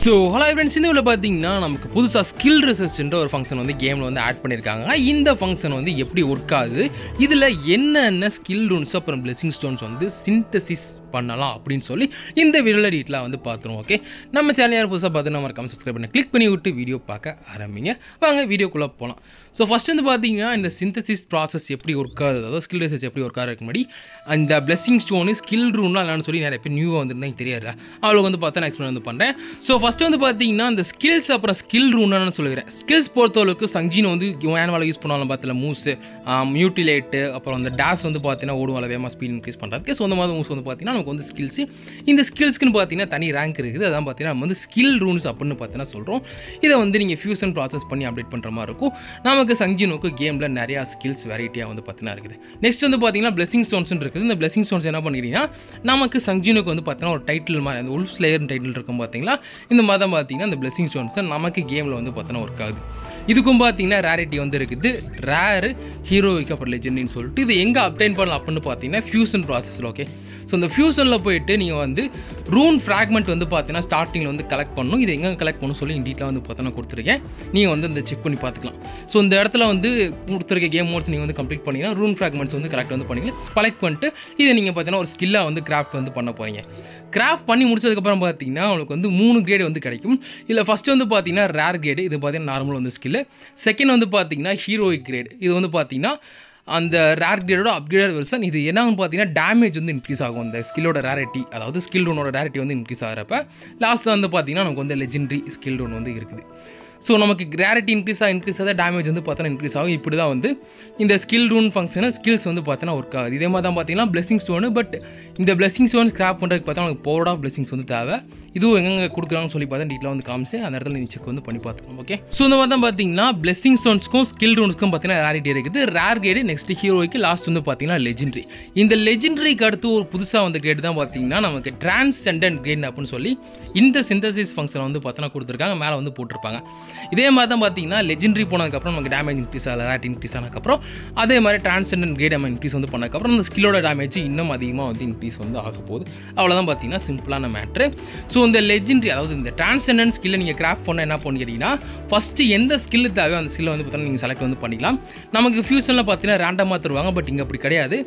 So hello friends, இந்த வீடியோவில் பார்த்தீங்கன்னா நமக்கு புதுசாக ஸ்கில் ரிசர்ச்ன்ற ஒரு ஃபங்க்ஷன் வந்து கேமில் வந்து ஆட் பண்ணியிருக்காங்க. இந்த ஃபங்க்ஷன் வந்து எப்படி ஒர்க் ஆகுது, இதில் என்னென்ன ஸ்கில் ரூன்ஸ் அப்புறம் பிளெஸிங் ஸ்டோன்ஸ் வந்து சிந்தசிஸ் பண்ணலாம் அப்படின்னு சொல்லி இந்த வீடியோவில் டீட்டெயிலாக வந்து பார்த்துருவோம். ஓகே, நம்ம சேனல் யாரும் புதுசாக பார்த்து நம்ம மறக்காம சப்ஸ்கிரைப் பண்ணி கிளிக் பண்ணி விட்டு வீடியோ பார்க்க ஆரம்பிங்க. வாங்க வீடியோக்குள்ளே போகலாம். ஸோ ஃபஸ்ட் வந்து பார்த்தீங்கன்னா இந்த சிந்தசிஸ் ப்ராசஸ் எப்படி ஒர்க் ஆகுது, அதாவது ஸ்கில் ரிசர்ச் எப்படி ஒர்க் ஆகிறதுக்கு முன்னாடி அந்த பிளெஸிங் ஸ்டோனு ஸ்கில் ரூன்லாம் என்னன்னு சொல்லி நிறைய பேர் நியூவாக வந்துருந்தா தெரியாது, அவ்வளோ வந்து பார்த்தா நான் எக்ஸ்பிளைன் வந்து பண்ணுறேன். ஸோ ஃபஸ்ட்டு வந்து பார்த்தீங்கன்னா இந்த ஸ்கில்ஸ் அப்புறம் ஸ்கில் ரூன்னு சொல்லுகிறேன். ஸ்கில்ஸ் பொறுத்தவரைக்கும் சங்கின்னு வந்து மேனுவலாக யூஸ் பண்ணுவாங்க பார்த்தல, மூஸு மியூட்டிலேட்டு அப்புறம் அந்த டேஸ் வந்து பார்த்தீங்கன்னா ஓடும் வேகமாக ஸ்பீட் இன்க்ரீஸ் பண்ணுறதுக்கு. ஸோ அந்த மாதிரி மூஸ் வந்து பார்த்தீங்கன்னா நமக்கு வந்து ஸ்கில்ஸு. இந்த ஸ்கில்ஸ்க்குன்னு பார்த்தீங்கன்னா தனி ரேங்க் இருக்குது. அதான் பார்த்தீங்கன்னா நம்ம வந்து ஸ்கில் ரூன்ஸ் அப்படின்னு பார்த்தீங்கன்னா சொல்கிறோம். இதை வந்து நீங்கள் ஃபியூஷன் ப்ராசஸ் பண்ணி அப்டேட் பண்ணுற மாதிரி இருக்கும். நமக்கு சங்கினுக்கு கேமில் நிறையா ஸ்கில்ஸ் வெரைட்டியாக வந்து பார்த்தீங்கன்னா இருக்குது. நெக்ஸ்ட் வந்து பார்த்தீங்கன்னா பிளெஸிங் ஸ்டோன்ஸ் இருக்குது. இந்த பிளெஸிங் ஸ்டோன்ஸ் என்ன பண்ணிக்கிறீங்கன்னா நமக்கு சங்கினுக்கு வந்து பார்த்தீங்கன்னா ஒரு டைட்டில் மாதிரி அந்த உல்ஃப் ஸ்லேயர் டைட்டில் இருக்கும் பார்த்தீங்களா, இந்த மாதிரி தான் பார்த்தீங்கன்னா இந்த பிளெஸிங் ஸ்டோன்ஸ் நமக்கு கேமில் வந்து பார்த்தீங்கன்னா ஒர்க் ஆகுது. இதுக்கும் பார்த்தீங்கன்னா ரேரிட்டி வந்து இருக்குது, ரேரு, ஹீரோயிக் அப்புறம் லெஜெண்ட்னு சொல்லிட்டு. இது எங்கே அப்டைன் பண்ணலாம் அப்படின்னு பார்த்தீங்கன்னா ஃபியூஷன் ப்ராசஸில். ஓகே, ஸோ இந்த ஃபியூஷனில் போயிட்டு நீங்கள் வந்து ரூன் ஃப்ராக்மெண்ட் வந்து பார்த்தீங்கன்னா ஸ்டார்டிங்கில் வந்து கலெக்ட் பண்ணணும். இது எங்கே கலெக்ட் பண்ணணும் சொல்லி டீட்டெயிலாக வந்து பார்த்தீங்கன்னா கொடுத்துருக்கேன். நீங்கள் வந்து இந்த செக் பண்ணி பார்த்துக்கலாம். ஸோ இந்த இடத்துல வந்து கொடுத்துருக்க கேம் மோட்ஸ் நீங்கள் வந்து கம்ப்ளீட் பண்ணிங்கன்னா ரூன் ஃப்ராக்மெண்ட்ஸ் வந்து கலெக்ட் வந்து பண்ணிக்கலாம். கலெக்ட் பண்ணிட்டு இதை நீங்கள் பார்த்தீங்கன்னா ஒரு ஸ்கில்லாக வந்து கிராஃப்ட் வந்து பண்ண போகிறீங்க. கிராஃப்ட் பண்ணி முடிச்சதுக்கப்புறம் பார்த்தீங்கன்னா உங்களுக்கு வந்து 3 கிரேடு வந்து கிடைக்கும். இதில் ஃபஸ்ட்டு வந்து பார்த்தீங்கன்னா ரேர் கிரேடு, இது பார்த்தீங்கன்னா நார்மல் வந்து ஸ்கில்லு. செகண்ட் வந்து பார்த்தீங்கன்னா ஹீரோயிக் கிரேடு, இது வந்து பார்த்தீங்கன்னா அந்த ரேர் கிரேடோட அப்கிரேட் வெர்ஷன். இது என்னன்னு பார்த்தீங்கன்னா டேமேஜ் வந்து இன்க்ரீஸ் ஆகும் அந்த ஸ்கில்லோட ரேரிட்டி, அதாவது ஸ்கில் ரூனோட ரேரிட்டி வந்து இன்க்ரீஸ் ஆகிறப்ப. லாஸ்ட்டில் வந்து பார்த்தீங்கன்னா நமக்கு வந்து லெஜெண்டரி ஸ்கில் ரூன் வந்து இருக்குது. ஸோ நமக்கு ரேரிட்டி இன்க்ரீஸ் ஆக டேமேஜ் வந்து பார்த்தோன்னா இன்க்ரீஸ் ஆகும். இப்படி தான் வந்து இந்த ஸ்கில் ரூன் ஃபங்க்ஷனை ஸ்கில்ஸ் வந்து பார்த்தோன்னா ஒர்க் ஆகுது. இதே மாதிரி தான் பார்த்தீங்கன்னா பிளெஸிங் ஸ்டோனு. பட் இந்த பிளெஸிங் ஸ்டோன் ஸ்கிராப் பண்ணுறதுக்கு பார்த்தா நமக்கு பவர் ஆஃப் பிளெஸிங்ஸ் வந்து தேவை. இதுவும் எங்கே கொடுக்குறாங்கன்னு சொல்லி பார்த்தா டீட்டெயிலாக வந்து காமிச்சு அந்த இடத்துல நீங்கள் செக் வந்து பண்ணி பார்த்துக்கணும். ஓகே, ஸோ இந்த மாதிரி தான் பார்த்தீங்கன்னா பிளெஸிங் ஸ்டோன்ஸ்க்கும் ஸ்கில் ரூனுக்கும் பார்த்தீங்கன்னா ரேரிட்டி இருக்குது. ரேர் கிரேடு, நெக்ஸ்ட் ஹீரோய்க்கு, லாஸ்ட் வந்து பார்த்தீங்கன்னா லெஜெண்டரி. இந்த லெஜெண்டரிக்கு அடுத்து ஒரு புதுசாக வந்த கிரேடு தான் பார்த்தீங்கன்னா நமக்கு டிரான்செண்டன்ட் கிரேட் அப்படின்னு சொல்லி இந்த சிந்தசிஸ் ஃபங்க்ஷனை வந்து பார்த்தோன்னா கொடுத்துருக்காங்க, மேலே வந்து போட்டிருப்பாங்க. இதே மாதிரி தான் பார்த்தீங்கன்னா லெஜெண்டரி போனதுக்கப்புறம் நமக்கு டேமேஜ் இன்க்ரீஸ் ஆகல, ரேட் இன்க்ரீஸ் ஆனதுக்கப்புறம் அதே மாதிரி டிரான்செண்டன்ட் கிரேட் நம்ம இன்க்ரீஸ் வந்து பண்ணதுக்கப்புறம் அந்த ஸ்கில்லோட டேமேஜ் இன்னும் அதிகமாக வந்து இன்க்ரீஸ் வந்து ஆக போகுது. அவ்வளோதான் பார்த்தீங்கன்னா சிம்பிளான மேட்ரு. ஸோ இந்த லெஜெண்டரி, அதாவது இந்த டிரான்செண்டன்ட் ஸ்கில்லை நீங்கள் கிராஃப்ட் பண்ண என்ன பண்ணிக்கிறீங்கன்னா ஃபஸ்ட்டு எந்த ஸ்கில்லு தேவையோ அந்த ஸ்கில்லை வந்து பார்த்தீங்கன்னா நீங்கள் செலக்ட் வந்து பண்ணிக்கலாம். நமக்கு ஃபியூஷனில் பார்த்தீங்கன்னா ரேண்டமாக தருவாங்க, பட் இங்கே அப்படி கிடையாது.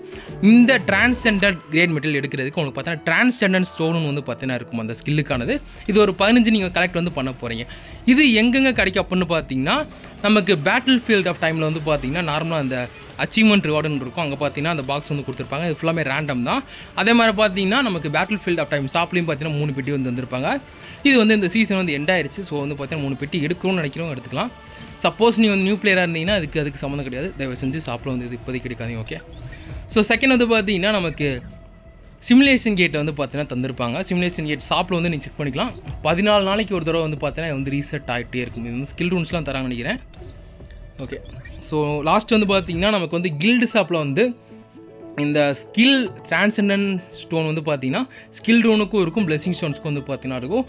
இந்த டிரான்செண்டன்ட் கிரேட் மெட்டீரியல் எடுக்கிறதுக்கு உங்களுக்கு பார்த்தீங்கன்னா டிரான்செண்டன்ட் ஸ்டோன் வந்து பார்த்தீங்கன்னா இருக்கும் அந்த ஸ்கில்லுக்கானது. இது ஒரு 15 நீங்கள் கலெக்ட் வந்து பண்ண போகிறீங்க. இது எங்கெங்கே கிடைக்கும் அப்படின்னு பார்த்தீங்கன்னா நமக்கு பேட்டில் ஃபீல்ட் ஆஃப் டைமில் வந்து பார்த்தீங்கன்னா நார்மலாக அந்த அச்சீவ்மெண்ட் ரிவார்டுன்னு இருக்கும். அங்கே பார்த்தீங்கன்னா அந்த பாக்ஸ் வந்து கொடுத்துருப்பாங்க. இது ஃபுல்லாமே ரேண்டம் தான். அதே மாதிரி பார்த்தீங்கன்னா நமக்கு பேட்டில் ஃபீல்ட் ஆஃப் டைம் ஷாப்லேயும் பார்த்தீங்கன்னா 3 பெட்டி வந்து வந்திருப்பாங்க. இது வந்து இந்த சீசன் வந்து எண்ட் ஆயிடுச்சு. ஸோ வந்து பார்த்தீங்கன்னா 3 பெட்டி எடுக்கணும்னு நினைக்கிறோம், எடுத்துக்கலாம். சப்போஸ் நீ வந்து நியூ பிளேயராக இருந்தீங்கன்னா அதுக்கு சம்மந்தம் கிடையாது, தயவு செஞ்சு ஷாப்பில் வந்து இது இப்போதைக்கு எடுக்காதீங்க. ஓகே, ஸோ செகண்ட் வந்து பார்த்தீங்கன்னா நமக்கு சிமுலேஷன் கேட்டை வந்து பார்த்தீங்கன்னா தந்திருப்பாங்க. சிமுலேஷன் கேட் ஷாப்பில் வந்து நீங்கள் செக் பண்ணிக்கலாம். 14 நாளைக்கு ஒரு தடவை வந்து பார்த்தீங்கன்னா வந்து ரீசெட் ஆகிட்டே இருக்கும். இது வந்து ஸ்கில் ரூன்ஸ்லாம் தராங்கன்னு நினைக்கிறேன். ஓகே, ஸோ லாஸ்ட் வந்து பார்த்தீங்கன்னா நமக்கு வந்து கில்டு ஷாப்பில் வந்து இந்த ஸ்கில் டிரான்செண்டன்ட் ஸ்டோன் வந்து பார்த்தீங்கன்னா ஸ்கில் ரூனுக்கும் இருக்கும், பிளெஸிங் ஸ்டோன்ஸ்க்கும் வந்து பார்த்தீங்கன்னா இருக்கும்.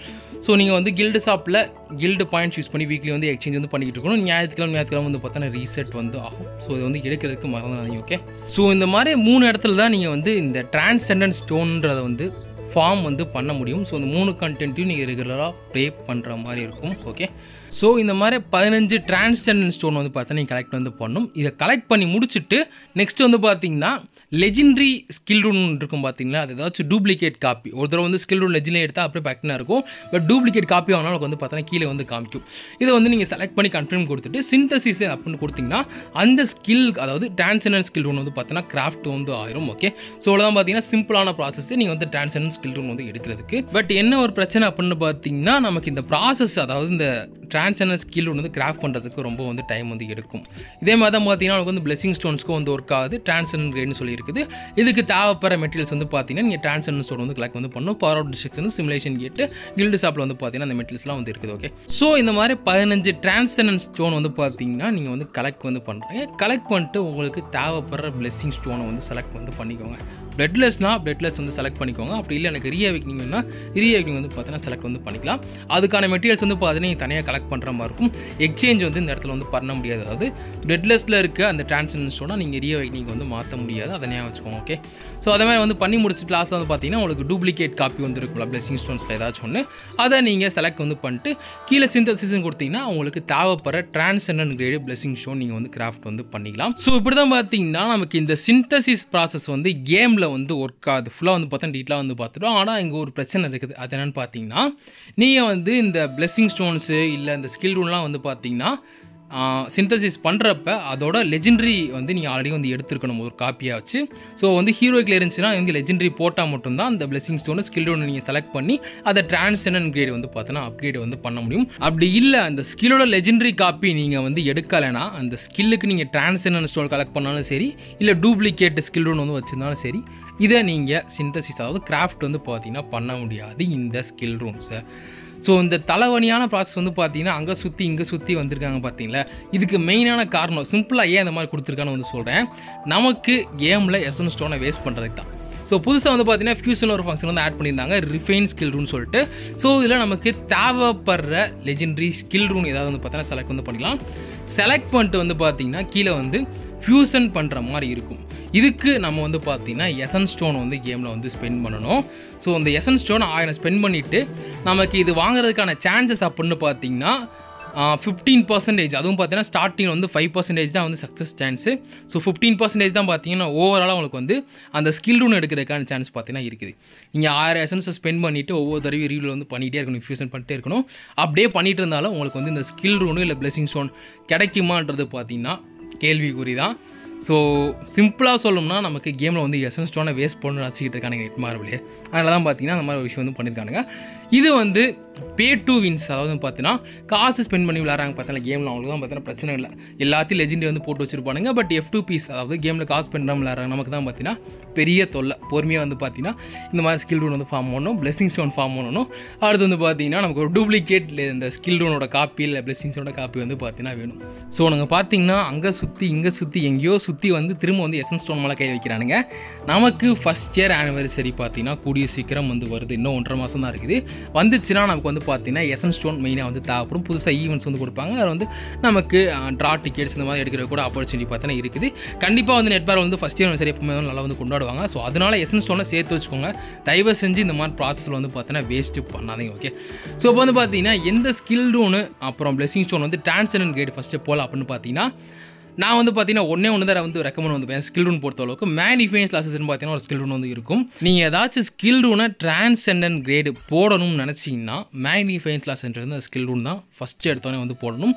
ஸோ நீங்கள் வந்து கில்டு ஷாப்பில் கில்டு பாயிண்ட்ஸ் யூஸ் பண்ணி வீக்லி வந்து எக்ஸ்சேஞ்ச் வந்து பண்ணிக்கிட்டு இருக்கணும். ஞாயிற்றுக்கிழமை வந்து பார்த்தீங்கன்னா ரீசெட் வந்து ஆகும். ஸோ இது வந்து எடுக்கிறதுக்கு மறந்துடாதீங்க. ஓகே, ஸோ இந்த மாதிரி 3 இடத்துல தான் நீங்கள் வந்து இந்த டிரான்செண்டன்ட் ஸ்டோன்றதை வந்து ஃபார்ம் வந்து பண்ண முடியும். ஸோ இந்த 3 கண்டென்ட்டையும் நீங்கள் ரெகுலராக ப்ளே பண்ணுற மாதிரி இருக்கும். ஓகே, ஸோ இந்த மாதிரி 15 டிரான்செண்டன்ட் ஸ்டோன் வந்து பார்த்தா நீங்கள் கலெக்ட் வந்து பண்ணணும். இதை கலெக்ட் பண்ணி முடிச்சுட்டு நெக்ஸ்ட் வந்து பார்த்தீங்கன்னா லெஜெண்டரி ஸ்கில் ரூன் இருக்கும் பார்த்தீங்களா, அது ஏதாச்சும் டூப்ளிகேட் காப்பி. ஒரு தடவை வந்து ஸ்கில் ரூன் லெஜெண்டரி எடுத்தால் அப்படியே பேக்னா இருக்கும். பட் டூப்ளிகேட் காப்பி ஆனாலும் உங்களுக்கு வந்து பார்த்தீங்கன்னா கீழே வந்து காமிக்கும். இதை வந்து நீங்கள் செலக்ட் பண்ணி கன்ஃபார்ம் கொடுத்துட்டு சிந்தசிஸ் அப்படின்னு கொடுத்தீங்கன்னா அந்த ஸ்கில், அதாவது டிரான்செண்டன்ட் ஸ்கில் ரூன் வந்து பார்த்தீங்கன்னா கிராஃப்ட் வந்து ஆயிரும். ஓகே, ஸோ அவ்வளோதான் பார்த்தீங்கன்னா சிம்பிளான ப்ராசஸ் நீங்கள் வந்து டிரான்செண்டன்ட் ஸ்கில் ரூன் வந்து எடுக்கிறதுக்கு. பட் என்ன ஒரு பிரச்சனை அப்படின்னு பார்த்தீங்கன்னா நமக்கு இந்த ப்ராசஸ், அதாவது இந்த டிரான்செண்டன்ட் ஸ்கில் ரூன் வந்து கிராஃப்ட் பண்ணுறதுக்கு ரொம்ப வந்து டைம் வந்து எடுக்கும். இதே மாதிரி தான் பார்த்தீங்கன்னா நமக்கு வந்து பிளெஸிங் ஸ்டோன்ஸ்க்கும் வந்து ஒர்க் ஆகுது. டிரான்செண்டன்ட் கிரேட்னு சொல்லி இருக்குது. இதுக்கு தேவைப்படுற மெட்டீரியல்ஸ் வந்து பார்த்தீங்கன்னா நீங்கள் டிரான்செண்டன்ட் ஸ்டோன் வந்து கலெக்ட் வந்து பண்ணணும். பவர் அவுட் டிஸ்ட்ரிக்ஷன், சிமுலேஷன் கேட்டு, கில்டு ஷாப்பில் வந்து பார்த்தீங்கன்னா அந்த மெட்டீரியல்ஸ்லாம் வந்து இருக்குது. ஓகே, ஸோ இந்த மாதிரி 15 டிரான்செண்டன்ட் ஸ்டோன் வந்து பார்த்தீங்கன்னா நீங்கள் வந்து கலெக்ட் வந்து பண்ணுறீங்க. கலெக்ட் பண்ணிட்டு உங்களுக்கு தேவைப்படுற பிளெஸிங் ஸ்டோனை வந்து செலக்ட் வந்து பண்ணிக்கோங்க. பிளட்லெஸ்னா பிளட்லெஸ் வந்து செலக்ட் பண்ணிக்கோங்க. அப்படி இல்லை எனக்கு ரீஅவேக்னிங் வேணும்னா ரீஅவேக்னிங் வந்து பார்த்தீங்கன்னா செலக்ட் வந்து பண்ணிக்கலாம். அதுக்கான மெட்டீரியல்ஸ் வந்து பார்த்தீங்கன்னா தனியாக கலெக்ட் பண்ணுற மாதிரி இருக்கும். எக்ஸ்சேஞ்ச் வந்து இந்த இடத்துல வந்து பண்ண முடியாது. அதாவது பிளட்லெஸ்ல இருக்க அந்த டிரான்செண்டன்ட் ஸ்டோனை நீங்கள் ரீஅவேக்னிங் வந்து மாற்ற முடியாது. அதை ஞாபகம் வச்சுக்கோங்க. ஓகே, ஸோ அதே மாதிரி வந்து பண்ணி முடிச்சுட்டு லாஸ்ட்டில் வந்து பார்த்தீங்கன்னா உங்களுக்கு டூப்ளிகேட் காப்பி வந்து இருக்கும்ல பிளெஸிங் ஸ்டோன்ஸில் ஏதாச்சும் ஒன்று, அதை நீங்கள் செலக்ட் வந்து பண்ணிட்டு கீழே சிந்தசிஸ்ன்னு கொடுத்தீங்கன்னா உங்களுக்கு தேவைப்படுற டிரான்செண்டன்ட் கிரேட் பிளெஸிங் ஸ்டோன் நீங்கள் வந்து கிராஃப்ட் வந்து பண்ணிக்கலாம். ஸோ இப்படி தான் பார்த்தீங்கன்னா நமக்கு இந்த சிந்தசிஸ் ப்ராசஸ் வந்து கேமில் வந்து ஒர்க் ஆகுது. ஃபுல்லாக வந்து பார்த்தா டீட்டெயிலாக வந்து பார்த்துட்டோம். ஆனால் இங்கே ஒரு பிரச்சனை இருக்குது. அது என்னென்னு பார்த்தீங்கன்னா நீங்கள் வந்து இந்த பிளெஸிங் ஸ்டோன்ஸு இல்லை இந்த ஸ்கில் ரூன்லாம் வந்து பார்த்தீங்கன்னா சிந்தசிஸ் பண்ணுறப்ப அதோட லெஜெண்டரி வந்து நீங்கள் ஆல்ரெடி வந்து எடுத்துருக்கணும் ஒரு காப்பியாக வச்சு. ஸோ வந்து ஹீரோய்க்கில் இருந்துச்சுன்னா வந்து லெஜெண்டரி போட்டால் மட்டும்தான் அந்த பிளெஸிங் ஸ்டோனை ஸ்கில் ஒன்று நீங்கள் செலக்ட் பண்ணி அதை டிரான்செண்டன்ட் கிரேட் வந்து பார்த்தோன்னா அப்கிரேட் வந்து பண்ண முடியும். அப்படி இல்லை அந்த ஸ்கில்லோட லெஜெண்டரி காப்பி நீங்கள் வந்து எடுக்கலைன்னா அந்த ஸ்கில்லுக்கு நீங்கள் டிரான்செண்டன்ட் ஸ்டோன் கலெக்ட் பண்ணாலும் சரி, இல்லை டூப்ளிகேட் ஸ்கில் ஒன்று வந்து வச்சுருந்தாலும் சரி, இதை நீங்கள் சிந்தசிஸ் அதாவது கிராஃப்ட் வந்து பார்த்தீங்கன்னா பண்ண முடியாது இந்த ஸ்கில் ரூம்ஸை. ஸோ இந்த தலைவணியான ப்ராசஸ் வந்து பார்த்தீங்கன்னா அங்கே சுற்றி இங்கே சுற்றி வந்திருக்காங்க பார்த்தீங்களா. இதுக்கு மெயினான காரணம் சிம்பிளாக ஏன் இந்த மாதிரி கொடுத்துருக்கான்னு வந்து சொல்கிறேன். நமக்கு கேமில் எசன்ஸ் ஸ்டோனை வேஸ்ட் பண்ணுறதுக்கு தான். ஸோ புதுசாக வந்து பார்த்தீங்கன்னா ஃபியூஷன் ஒரு ஃபங்க்ஷன் வந்து ஆட் பண்ணியிருந்தாங்க, ரிஃபைன் ஸ்கில் ரூன்னு சொல்லிட்டு. ஸோ இதில் நமக்கு தேவைப்படுற லெஜெண்டரி ஸ்கில் ரூன் ஏதாவது வந்து பார்த்தீங்கன்னா செலக்ட் வந்து பண்ணிக்கலாம். செலக்ட் பண்ணிட்டு வந்து பார்த்தீங்கன்னா கீழே வந்து ஃபியூஷன் பண்ணுற மாதிரி இருக்கும். இதுக்கு நம்ம வந்து பார்த்தீங்கன்னா எசன்ஸ் ஸ்டோன் வந்து கேமில் வந்து ஸ்பெண்ட் பண்ணணும். ஸோ அந்த எசன்ஸ் ஸ்டோன் 1000 ஸ்பெண்ட் பண்ணிவிட்டு நமக்கு இது வாங்குறதுக்கான சான்சஸ் அப்படின்னு பார்த்தீங்கன்னா 15%. அதுவும் பார்த்தீங்கன்னா ஸ்டார்டிங் வந்து 5% தான் வந்து சக்ஸஸ் சான்ஸு. ஸோ 15% தான் பார்த்தீங்கன்னா ஓவராலாக உங்களுக்கு வந்து அந்த ஸ்கில் ரூன் எடுக்கிறதுக்கான சான்ஸ் பார்த்தீங்கன்னா இருக்குது. நீங்கள் 1000 எசன்ஸை ஸ்பெண்ட் பண்ணிவிட்டு ஒவ்வொரு தடவையும் ரீவில் வந்து பண்ணிகிட்டே இருக்கணும், ஃபியூஷன் பண்ணிட்டே இருக்கணும். அப்படியே பண்ணிட்டு இருந்தாலும் உங்களுக்கு வந்து இந்த ஸ்கில் ரூனு இல்லை பிளெஸிங் ஸ்டோன் கிடைக்குமான்றது பார்த்தீங்கன்னா கேள்விக்குறி தான். ஸோ சிம்பிளாக சொல்லணும்னா நமக்கு கேமில் வந்து எசன்ஸ் ஸ்டோனை வேஸ்ட் பண்ணணும்னு நினச்சிக்கிட்டு இருக்கானுங்க ஹிட் மார்வலே. அதனால தான் பார்த்தீங்கன்னா அந்த மாதிரி விஷயம் வந்து பண்ணியிருக்கானுங்க. இது வந்து பே டு வின்ஸ், அதாவது பார்த்தீங்கன்னா காசு ஸ்பெண்ட் பண்ணி விளையாடுறாங்க பார்த்தீங்கன்னா கேமில், அவங்களுக்கு தான் பார்த்தீங்கன்னா பிரச்சனை இல்லை. எல்லாத்தையும் லெஜெண்டரி வந்து போட்டு வச்சிருப்பானுங்க. பட் F2Ps அதாவது கேமில் காசு ஸ்பெண்ட் பண்ணி விளையாடுறாங்க நமக்கு தான் பார்த்தீங்கன்னா பெரிய தொல்லை. பொறுமையாக வந்து பார்த்தீங்கன்னா இந்த மாதிரி ஸ்கில் ரூன் வந்து ஃபார்ம் பண்ணணும், பிளெஸிங் ஸ்டோன் ஃபார்ம் பண்ணணும். அடுத்து வந்து பார்த்தீங்கன்னா நமக்கு ஒரு டூப்ளிகேட் இந்த ஸ்கில் ரூனோட காப்பி இல்லை பிளெஸிங் ஸ்டோனோட காப்பி வந்து பார்த்தீங்கன்னா வேணும். ஸோ நாங்கள் பார்த்தீங்கன்னா அங்கே சுற்றி இங்கே சுற்றி எங்கேயோ சுற்றி வந்து திரும்ப வந்து எசன்ஸ் ஸ்டோன் மேலே கை வைக்கிறானுங்க. நமக்கு ஃபஸ்ட் இயர் ஆனிவர்சரி பார்த்தீங்கன்னா கூடிய சீக்கிரம் வந்து வருது. இன்னும் 1.5 மாதம் தான் இருக்குது. வந்துச்சுன்னா நமக்கு வந்து பார்த்தீங்கன்னா எசன்ஸ் ஸ்டோன் மெயினாக வந்து தேவைப்படும். புதுசாக ஈவெண்ட்ஸ் வந்து கொடுப்பாங்க. அதில் வந்து நமக்கு ட்ரா டிக்கெட்ஸ் இந்த மாதிரி எடுக்கிற கூட ஆப்பர்ச்சுனிட்டி பார்த்தீங்கன்னா இருக்குது. கண்டிப்பாக வந்து நெட்பார் வந்து ஃபஸ்ட் இயர் சரி எப்பவுமே நல்லா வந்து கொண்டாடுவாங்க. ஸோ அதனால் எசன்ஸ் ஸ்டோனை சேர்த்து வச்சுக்கோங்க. தயவு செஞ்சு இந்த மாதிரி ப்ராசஸில் வந்து பார்த்தீங்கன்னா வேஸ்ட்டு பண்ணாதீங்க. ஓகே, ஸோ இப்போ வந்து பார்த்தீங்கன்னா எந்த ஸ்கில் ரூனு அப்புறம் பிளெஸிங் ஸ்டோன் வந்து டிரான்செண்டன்ட் கிரேட் ஃபஸ்ட்டு போகலாம் அப்படின்னு பார்த்தீங்கன்னா நான் வந்து பார்த்தீங்கன்னா ஒன்று தான் வந்து ரெக்கமெண்ட் வந்து ஸ்கில் ரூன் பொறுத்த அளவுக்கு மேனிஃபைன்ஸ் கிளாஸஸ்ன்னு பார்த்தீங்கன்னா ஒரு ஸ்கில் ரூன் வந்து இருக்கும். நீங்கள் ஏதாச்சும் ஸ்கில் ரூனை டிரான்செண்டன்ட் கிரேடு போடணும்னு நினச்சிங்கன்னா மேனிஃபைன்ஸ் கிளாஸ்ன்றது அந்த ஸ்கில் ரூன் தான் ஃபஸ்ட்டு எடுத்தோடனே வந்து போடணும்.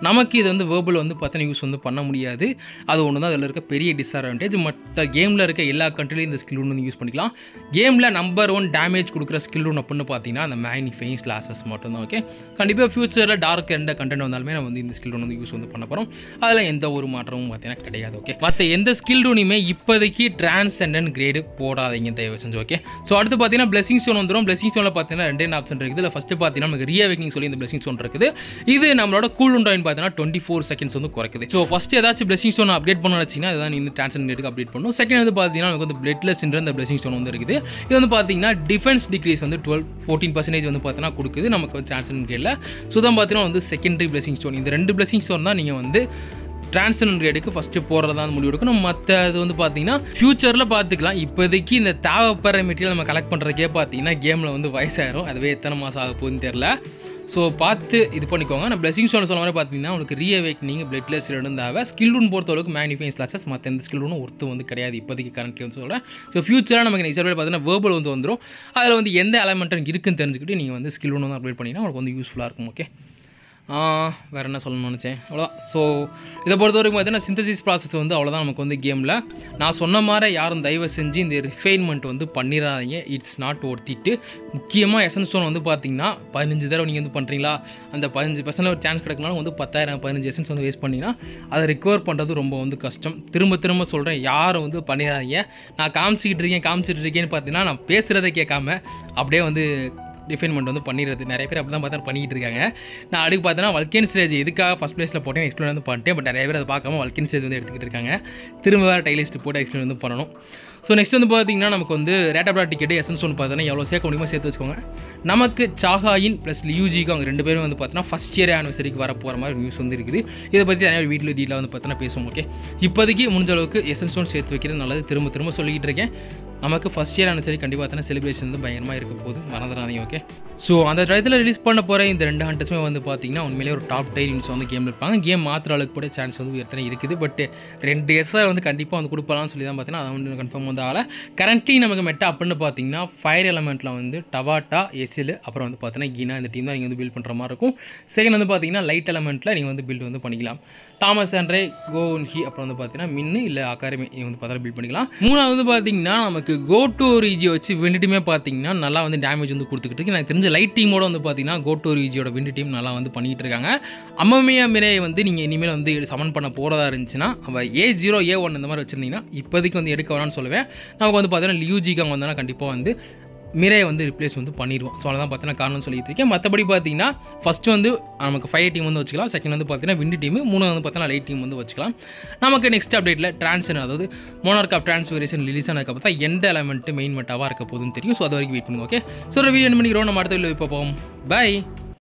நமக்கு இது வந்து வேர்பல் வந்து பார்த்தீங்கன்னா யூஸ் வந்து பண்ண முடியாது. அது ஒன்று தான் அதில் இருக்க பெரிய டிஸ்அட்வான்டேஜ். மற்ற கேமில் இருக்க எல்லா கண்ட்ரிலையும் இந்த ஸ்கில் ரூன் வந்து யூஸ் பண்ணிக்கலாம். கேமில் நம்பர் 1 டேமேஜ் கொடுக்குற ஸ்கில் ரூன் அப்படின்னு பார்த்தீங்கன்னா அந்த மேனிஃபைன்ஸ் கிளாஸஸ் மட்டும்தான். ஓகே, கண்டிப்பாக ஃபியூச்சரில் டார்க் எந்த கண்டென்ட் வந்தாலுமே நம்ம வந்து இந்த ஸ்கில் ரூன் வந்து யூஸ் வந்து பண்ண போகிறோம். அதில் எந்த ஒரு மாற்றமும் பார்த்தீங்கன்னா கிடையாது. ஓகே, மற்ற எந்த ஸ்கில் ரூனையுமே இப்போதைக்கு டிரான்செண்டன்ட் கிரேடு போடாதீங்க தயவு செஞ்சு. ஓகே, ஸோ அடுத்து பார்த்தீங்கன்னா பிளெஸிங் ஸ்டோன் வந்துடும். பிளெஸிங் ஸ்டோனில் பார்த்தீங்கன்னா 2 ஆப்ஷன் இருக்குது. இதில் ஃபஸ்ட்டு பார்த்தீங்கன்னா நமக்கு ரீஅவேக்னிங் சொல்லி இந்த பிளெஸிங் ஸ்டோன் இருக்குது. இது நம்மளோட கூல் டவுன் டைம் பார்த்தீங்கன்னா 24 செகண்ட்ஸ் வந்து குறைக்குது. ஸோ ஃபஸ்ட்டு ஏதாச்சும் பிளெஸிங் ஸ்டோன் அப்டேட் பண்ண வச்சிங்கன்னா அதுதான் இந்த டிரான்செண்டன்ட் கிரேடுக்கு அப்டேட் பண்ணும். செகண்ட் வந்து பார்த்தீங்கன்னா நமக்கு வந்து பிளட்லெஸ்ன்ற இந்த பிளெஸிங் ஸ்டோன் வந்து இருக்குது. இது வந்து பார்த்தீங்கன்னா டிஃபென்ஸ் டிக்ரீஸ் வந்து 14% வந்து பார்த்தீங்கன்னா கொடுக்குது நமக்கு வந்து டிரான்செண்டன்ட் கிரேடில். ஸோ தான் பார்த்தீங்கன்னா வந்து செகண்டரி பிளெஸிங் ஸ்டோன். இந்த 2 பிளெஸிங் ஸ்டோன் தான் நீங்கள் வந்து டிரான்செண்டன்ட் கிரேடுக்கு ஃபஸ்ட்டு போடுறதா முடிவு எடுக்கணும். மற்ற அது வந்து பார்த்தீங்கன்னா ஃபியூச்சரில் பார்த்துக்கலாம். இப்போதைக்கு இந்த தேவைப்படுற மெட்டீரியல் நம்ம கலெக்ட் பண்ணுறதுக்கே பார்த்தீங்கன்னா கேமில் வந்து வயசாயிரும். அதுவே எத்தனை மாதம் ஆக போகுதுன்னு தெரில. ஸோ பார்த்து இது பண்ணிக்கோங்க. நான் பிளெஸிங் ஸ்டோன் சொல்ல மாதிரி பார்த்தீங்கன்னா உங்களுக்கு ரீஅவேக்னிங் பிளட்லெஸ் இருந்தாவே ஸ்கில் ரூன் பொறுத்த அளவுக்கு மேனிஃபைன்ஸ் கிளாஸஸ் மற்ற எந்த ஸ்கில் ரூனும் ஒருத்தம் வந்து கிடையாது இப்போதைக்கு கரண்ட்லி வந்து சொல்கிறேன். ஸோ ஃபியூச்சராக நமக்கு நெக்ஸ்ட் அப்டேட் பார்த்தீங்கன்னா வேர்பல் வந்து வந்துடும். அதில் வந்து எந்த எலமெண்ட்டும் இருக்குன்னு தெரிஞ்சுக்கிட்டு நீங்கள் வந்து ஸ்கில் ரூன் வந்து அப்டேட் பண்ணிங்கன்னா உங்களுக்கு வந்து யூஸ்ஃபுல்லாக இருக்கும். ஓகே, வேறு என்ன சொல்லணும்னு நினச்சேன் அவ்வளோதான். ஸோ இதை பொறுத்த வரைக்கும் பார்த்தீங்கன்னா சிந்தசிஸ் ப்ராசஸ் வந்து அவ்வளோதான் நமக்கு வந்து கேமில். நான் சொன்ன மாதிரி யாரும் தயவு செஞ்சு இந்த ரிஃபைன்மெண்ட் வந்து பண்ணிடாதீங்க. It's not worth it. முக்கியமாக எசன்ஸ் ஸ்டோன் வந்து பார்த்தீங்கன்னா 15 தடவை நீங்கள் வந்து பண்ணுறீங்களா, அந்த 15% ஒரு சான்ஸ் கிடைக்கனாலும் வந்து 10,000 15 எசன்ஸ் வந்து வேஸ்ட் பண்ணிங்கன்னா அதை ரிகவர் பண்ணுறது ரொம்ப வந்து கஷ்டம். திரும்ப சொல்கிறேன், யாரும் வந்து பண்ணிடாதீங்க. நான் காமிச்சிக்கிட்டு இருக்கேன்னு பார்த்தீங்கன்னா நான் பேசுகிறத கேட்காம அப்படியே வந்து டிஃபைன்மெண்ட் வந்து பண்ணிடுறது. நிறைய பேர் அப்படி தான் பார்த்தா பண்ணிக்கிட்டு இருக்காங்க. நான் அடுக்கு பார்த்தோன்னா வல்கேன் ஸ்டேஜ் எதுக்காக ஃபஸ்ட் பிளேஸில் போட்டேன் எக்ஸ்பிளைன் வந்து பண்ணிட்டேன். பட் நிறைய பேர் அதை பார்க்காம வல்கேன் ஸ்டேஜ் வந்து எடுத்துக்கிட்டு இருக்காங்க. திரும்ப வேறு டைலிஸ்ட் போட்டு எக்ஸ்பிளைன் வந்து பண்ணணும். ஸோ நெக்ஸ்ட் வந்து பார்த்தீங்கன்னா நமக்கு வந்து ரேட்டபிளா டிக்கெட்டு எசன்ஸ் ஒன்று பார்த்தோன்னா எவ்வளோ சேர்க்க முடியுமோ சேர்த்து வச்சுக்கோங்க. நமக்கு சாகாயின் ப்ளஸ் லியூஜிக்கு அவங்க 2 பேரும் வந்து பார்த்தீங்கன்னா ஃபஸ்ட் இயர் ஆனிவர்சரிக்கு வர போகிற மாதிரி நியூஸ் வந்து இருக்குது. இதை பற்றி நிறைய வீட்டில் டீட்டில் வந்து பார்த்தீங்கன்னா பேசுவோம். ஓகே, இப்போதைக்கு முடிஞ்ச அளவுக்கு எசன்ஸ் ஒன்று சேர்த்து வைக்கிறது நல்லது. திரும்ப சொல்லிக்கிட்டு இருக்கேன். நமக்கு ஃபஸ்ட் இயர் ஆனிவர்சரி கண்டிப்பாக பார்த்தீங்கன்னா செலிப்ரேஷன் வந்து பயங்கரமாக இருக்க போகுது, மறந்துடாதீங்க. ஓகே, ஸோ அந்த டயத்தில் ரிலீஸ் பண்ண போகிற இந்த 2 ஹண்டர்ஸுமே வந்து பார்த்தீங்கன்னா உண்மையிலே ஒரு டாப் டை நியூஸ் வந்து கேம் இருப்பாங்க. கேம் மாத்திர அளவுக்கு கூட சான்ஸ் வந்து எத்தனை இருக்குது. பட் 2 எஸ்ஆர் வந்து கண்டிப்பாக வந்து கொடுப்பலாம்னு சொல்லி தான் பார்த்தீங்கன்னா அதை வந்து கன்ஃபார்ம் வந்து ஆகலை. கரண்ட்லி நமக்கு மெட்டா அப்படின்னு பார்த்தீங்கன்னா ஃபயர் எலமெண்ட்டில் வந்து டவாட்டா, எஸ்எல், அப்புறம் வந்து பார்த்தீங்கன்னா கீனா இந்த டீம் தான் நீங்கள் வந்து பில்ட் பண்ணுற மாதிரி இருக்கும். செகண்ட் வந்து பார்த்தீங்கன்னா லைட் எலமெண்ட்டில் நீங்கள் வந்து பில்ட் வந்து பண்ணிக்கலாம். தாமஸ் ஆண்ட்ரே, கோன்ஹி, அப்புறம் வந்து பார்த்தீங்கன்னா மின்னு இல்லை அகாரமி வந்து பார்த்தா பில்ட் பண்ணிக்கலாம். 3வது வந்து பார்த்தீங்கன்னா நமக்கு கோட்டோ ரீஜியை வச்சு விண்டு டீமே பார்த்தீங்கன்னா நல்லா வந்து டேமேஜ் வந்து கொடுத்துக்கிட்டு இருக்கு. எனக்கு தெரிஞ்ச லைட் டீமோட வந்து பார்த்தீங்கன்னா கோட்டோ ரீஜியோட விண்டு டீம் நல்லா வந்து பண்ணிகிட்டு இருக்காங்க. அம்மமையா மிரே வந்து நீங்கள் இனிமேல் வந்து சமன் பண்ண போகிறதா இருந்துச்சுன்னா அவள் A0 A1 இந்த மாதிரி வச்சுருந்தீங்கன்னா இப்போதைக்கு வந்து எடுக்க வேணாம்னு சொல்லுவேன். நமக்கு வந்து பார்த்தீங்கன்னா லியூஜிக்கு அவங்க வந்தோன்னா கண்டிப்பாக வந்து மிரே வந்து ரிப்ளேஸ் வந்து பண்ணிடுவோம். ஸோ அதான் பார்த்தீங்கன்னா காரணம் சொல்லிட்டு இருக்கேன். மற்றபடி பார்த்தீங்கன்னா ஃபஸ்ட்டு வந்து நமக்கு ஃபயர் டீம் வந்து வச்சுக்கலாம். செகண்ட் வந்து பார்த்தீங்கன்னா விண்டு டீம், 3வது வந்து பார்த்தீங்கன்னா லைட் டீம் வந்து வச்சுக்கலாம். நமக்கு நெக்ஸ்ட் அப்டேட்டில் ட்ரான்ஸ்ஃபர், அதாவது மோனார்க் ஆஃப் ட்ரான்ஸ்ஃபரேஷன் ரிலீஸ் ஆனதுக்கப்புறம் தான் எந்த எலமெண்ட்டு மெயின் மெட்டாவாக இருக்க போகுதுன்னு தெரியும். ஸோ அது வரைக்கும் வெயிட் பண்ணுங்க. ஓகே, ஸோ வீடியோ என்ன பண்ணிக்கிறோம், நம்ம அடுத்த வீடியோ இப்போ போவோம். பை.